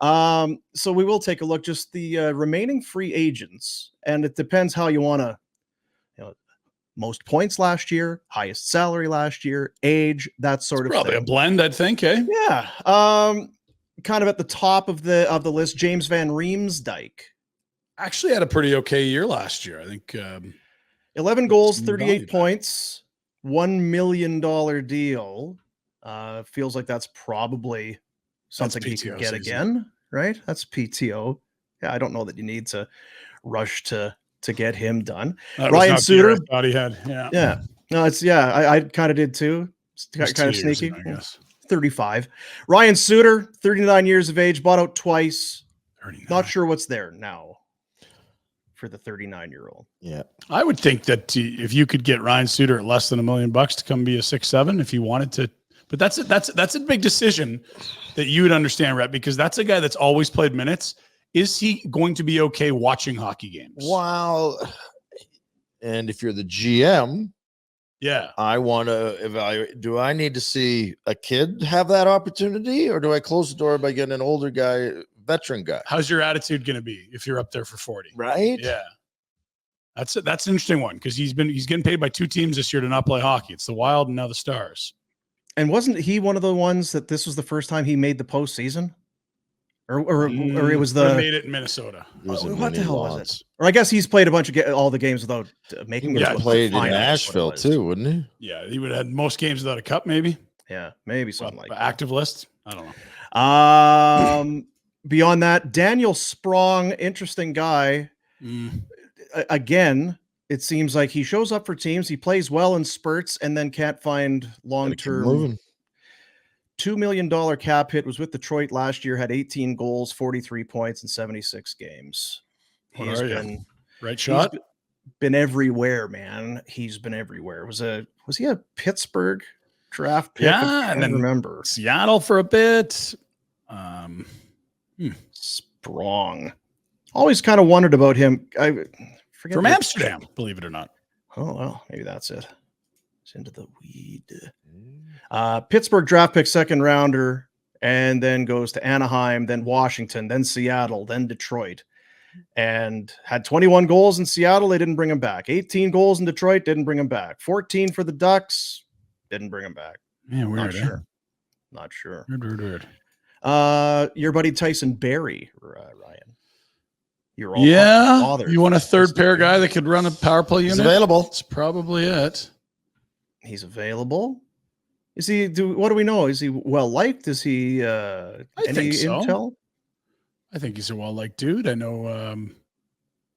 So we will take a look, just the remaining free agents, and it depends how you want to, most points last year, highest salary last year, age, that sort of probably thing. A blend, I'd think, eh? Yeah. Kind of at the top of the list, James Van Riemsdyk. Actually had a pretty okay year last year. I think 11 goals, 38 points, $1 million deal. Feels like that's probably something he could get again, right? That's PTO. Yeah, I don't know that you need to rush to get him done. Ryan Suter, I thought he had. Yeah. No, I kind of did too. Kind of sneaky. I guess. 35. Ryan Suter, 39 years of age, bought out twice. 39. Not sure what's there now for the 39-year-old. Yeah. I would think that if you could get Ryan Suter at less than $1 million to come be a 6-7, if you wanted to, but that's a big decision that you would understand, Rhett, because that's a guy that's always played minutes. Is he going to be okay watching hockey games? Wow. And if you're the GM, yeah, I want to evaluate. Do I need to see a kid have that opportunity, or do I close the door by getting an older guy, veteran guy? How's your attitude going to be if you're up there for 40? Right? Yeah. That's an interesting one, because he's getting paid by two teams this year to not play hockey. It's the Wild and now the Stars. And wasn't he one of the ones that this was the first time he made the postseason? Or it was the made it in Minnesota. What the hell was it? Or I guess he's played a bunch of all the games without making it. Yeah, played in Nashville too, wouldn't he? Yeah, he would have had most games without a cup, maybe. Yeah, maybe something like that. Active list. I don't know. Beyond that, Daniel Sprong, interesting guy. Again, it seems like he shows up for teams, he plays well in spurts, and then can't find long-term. $2 million cap hit, was with Detroit last year, had 18 goals, 43 points in 76 games. He's been right shot. Been everywhere, man. He's been everywhere. Was he a Pittsburgh draft pick? Yeah, and then remember Seattle for a bit. Sprong. Always kind of wondered about him. I forget from Amsterdam, believe it or not. Oh well, maybe that's it. It's into the weed. Pittsburgh draft pick, second rounder, and then goes to Anaheim, then Washington, then Seattle, then Detroit, and had 21 goals in Seattle. They didn't bring him back. 18 goals in Detroit, didn't bring him back. 14 for the Ducks, didn't bring him back. Yeah, weird. Not sure. Weird. Your buddy Tyson Barrie, Ryan. You're all you want a third pair guy that could run a power play unit? He's available. That's probably it. He's available. Is he? What do we know? Is he well liked? Is he? I think so. Intel? I think he's a well liked dude. I know.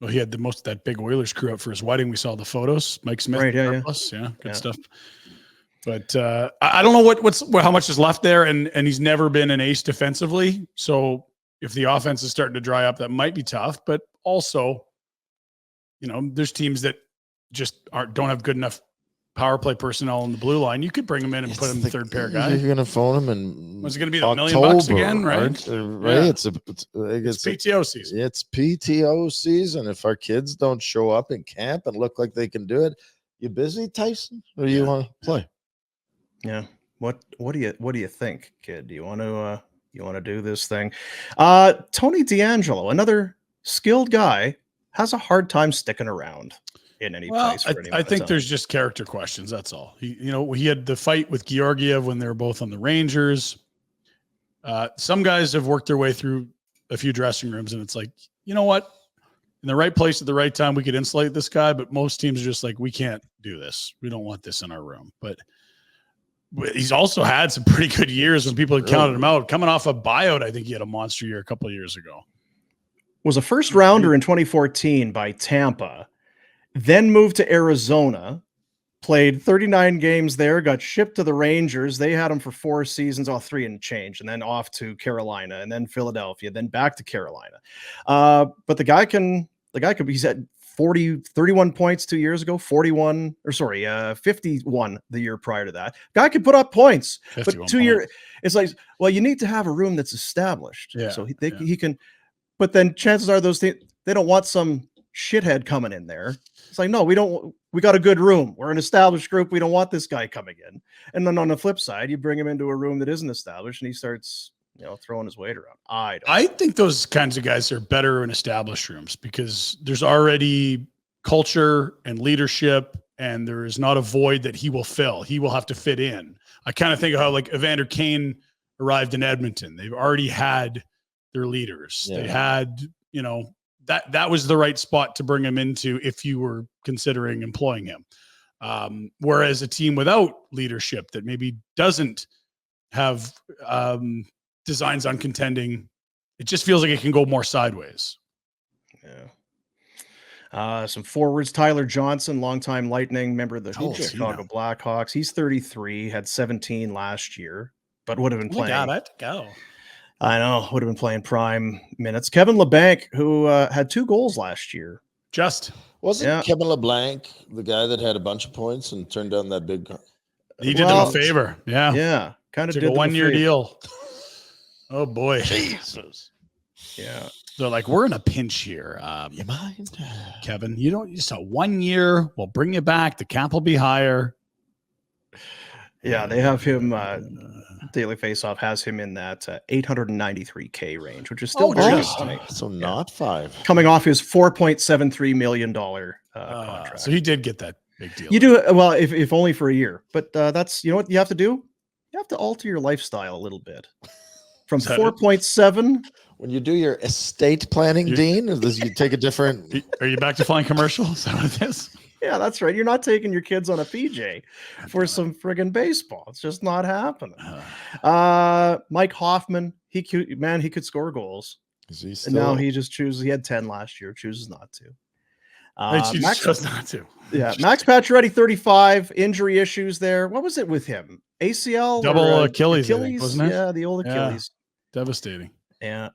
Well, he had the most of that big Oilers crew up for his wedding. We saw the photos. Mike Smith, right? Good stuff. But I don't know how much is left there, and he's never been an ace defensively. So if the offense is starting to dry up, that might be tough. But also, there's teams that just don't have good enough power play personnel on the blue line. You could bring him in and put him the third pair guy. You're going to phone him and was it going to be $1 million again, right? Right. Yeah. It's PTO season. It's PTO season. If our kids don't show up in camp and look like they can do it, you busy, Tyson? Or do you want to play? Yeah. What do you think, kid? Do you want to do this thing? Tony DeAngelo, another skilled guy, has a hard time sticking around in any place. I think there's just character questions. That's all. He had the fight with Georgiev when they were both on the Rangers. Some guys have worked their way through a few dressing rooms, and it's like, you know what? In the right place at the right time, we could insulate this guy, but most teams are just like, we can't do this. We don't want this in our room. But he's also had some pretty good years when people had counted him out. Coming off a buyout, I think he had a monster year a couple of years ago. Was a first rounder in 2014 by Tampa, then moved to Arizona, played 39 games there, got shipped to the Rangers. They had him for 4 seasons, 3 and change, and then off to Carolina, and then Philadelphia, then back to Carolina. But the guy could, he's at 31 points 2 years ago, 51 the year prior to that. Guy could put up points, but 2 years, it's like, well, you need to have a room that's established. Yeah, so he can, but then chances are those things, they don't want some shithead coming in there. It's like, no, we got a good room. We're an established group. We don't want this guy coming in. And then on the flip side, you bring him into a room that isn't established and he starts throwing his weight around. I don't. I think those kinds of guys are better in established rooms because there's already culture and leadership, and there is not a void that he will fill. He will have to fit in. I kind of think of how like Evander Kane arrived in Edmonton. They've already had their leaders. Yeah. They had, that was the right spot to bring him into if you were considering employing him. Whereas a team without leadership that maybe doesn't have designs on contending, it just feels like it can go more sideways. Yeah. Some forwards, Tyler Johnson, longtime Lightning, member of the Chicago Blackhawks. He's 33, had 17 last year, but would have been playing. God, I have to go. I know, would have been playing prime minutes. Kevin LeBanc, who had 2 goals last year. Wasn't Kevin LeBlanc the guy that had a bunch of points and turned down that big? He did them a favor. Yeah. Yeah. Kind of did a 1-year deal. Oh boy. Jesus. Yeah. They're like, we're in a pinch here. You mind? Kevin, you don't just 1 year. We'll bring you back. The cap will be higher. Yeah, they have him. Daily Faceoff has him in that $893K range, which is still very good. So not 5. Coming off his $4.73 million contract. So he did get that big deal. You do well, if only for a year. But that's what you have to do. You have to alter your lifestyle a little bit. From 4.7. When you do your estate planning, Dean, does you take a different? Are you back to flying commercial? Is that what it is? Yeah, that's right. You're not taking your kids on a PJ for some friggin' baseball. It's just not happening. Mike Hoffman, he could score goals. And now he just chooses. He had 10 last year. Chooses not to. Max chose not to. Yeah, Max Pacioretty, 35. Injury issues there. What was it with him? ACL, double Achilles, wasn't it? Yeah, the old Achilles. Yeah. Devastating. Yeah.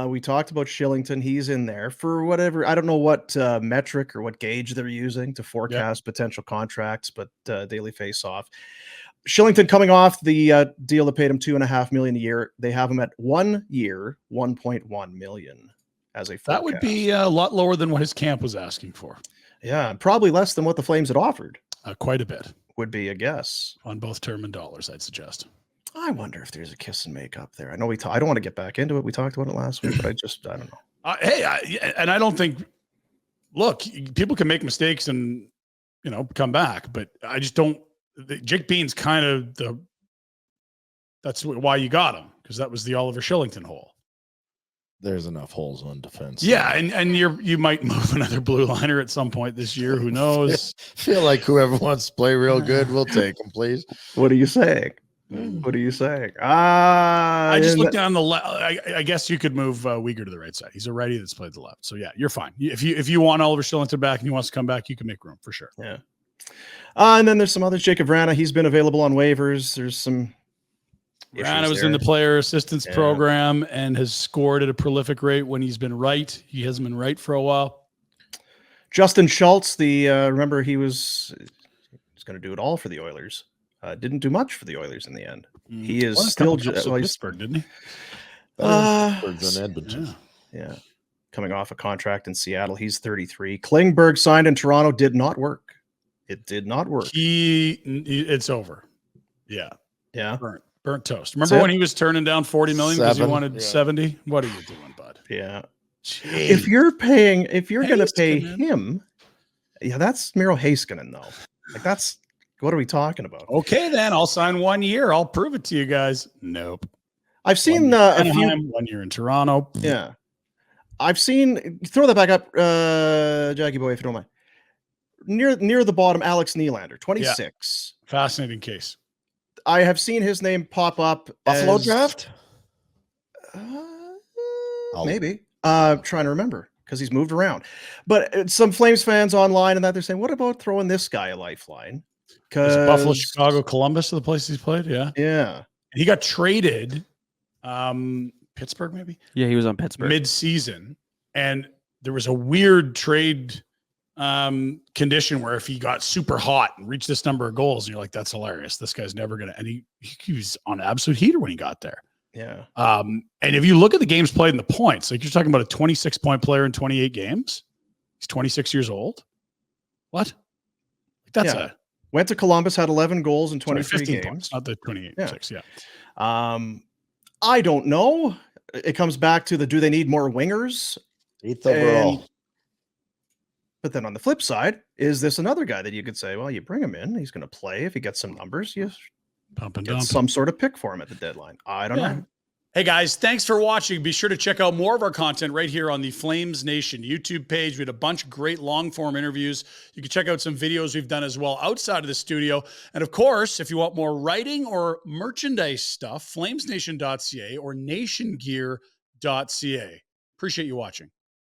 We talked about Shillington. He's in there for whatever. I don't know what metric or what gauge they're using to forecast potential contracts, but Daily Face-Off. Shillington coming off the deal that paid him $2.5 million a year. They have him at 1 year, $1.1 million as a forecast. That would be a lot lower than what his camp was asking for. Yeah, probably less than what the Flames had offered. Quite a bit. Would be a guess. On both term and dollars, I'd suggest. I wonder if there's a kiss and make up there. I know I don't want to get back into it. We talked about it last week, but I don't know. I don't think. Look, people can make mistakes and come back, but I just don't. Jake Bean's kind of that's why you got him, because that was the Oliver Shillington hole. There's enough holes on defense. Yeah, and you might move another blue liner at some point this year. Who knows? Feel like whoever wants to play real good, we'll take him, please. What are you saying? What are you saying? I just looked down the left. I guess you could move Uyghur to the right side. He's a righty that's played the left. So yeah, you're fine. If you want Oliver Shillington back and he wants to come back, you can make room for sure. Yeah. And then there's some others. Jacob Vrana, he's been available on waivers. There's some. Vrana was in the player assistance program and has scored at a prolific rate when he's been right. He hasn't been right for a while. Justin Schultz, remember he was going to do it all for the Oilers. Didn't do much for the Oilers in the end. He is still Pittsburgh, didn't he? Pittsburgh's in Edmonton. Yeah. Coming off a contract in Seattle. He's 33. Klingberg signed in Toronto. Did not work. It did not work. It's over. Yeah. Yeah. Burnt toast. Remember when he was turning down $40 million because he wanted 70? What are you doing, bud? Yeah. Jeez. If you're going to pay him, that's Miro Heiskanen though. What are we talking about? Okay, then I'll sign 1 year. I'll prove it to you guys. Nope. I've seen a few 1 year in Toronto. Yeah. I've seen, throw that back up, Jackie boy, if you don't mind. Near the bottom, Alex Nylander, 26. Yeah. Fascinating case. I have seen his name pop up. Buffalo draft? Maybe. Trying to remember because he's moved around. But some Flames fans online and that they're saying, what about throwing this guy a lifeline? Because Buffalo, Chicago, Columbus are the places he's played. Yeah. Yeah. He got traded. Pittsburgh, maybe? Yeah, he was on Pittsburgh. Mid-season. And there was a weird trade condition where if he got super hot and reached this number of goals, and you're like, that's hilarious. This guy's never going to. And he was on absolute heater when he got there. Yeah. And if you look at the games played and the points, like you're talking about a 26-point player in 28 games. He's 26 years old. What? That's went to Columbus, had 11 goals in 23 games. points, not the 28. Yeah. 6, yeah. I don't know. It comes back to do they need more wingers? 8th overall. But then on the flip side, is this another guy that you could say, well, you bring him in, he's going to play. If he gets some numbers, you Pump and get dump. some sort of pick for him at the deadline. I don't know. Hey guys, thanks for watching. Be sure to check out more of our content right here on the Flames Nation YouTube page. We had a bunch of great long form interviews. You can check out some videos we've done as well outside of the studio. And of course, if you want more writing or merchandise stuff, flamesnation.ca or nationgear.ca. Appreciate you watching.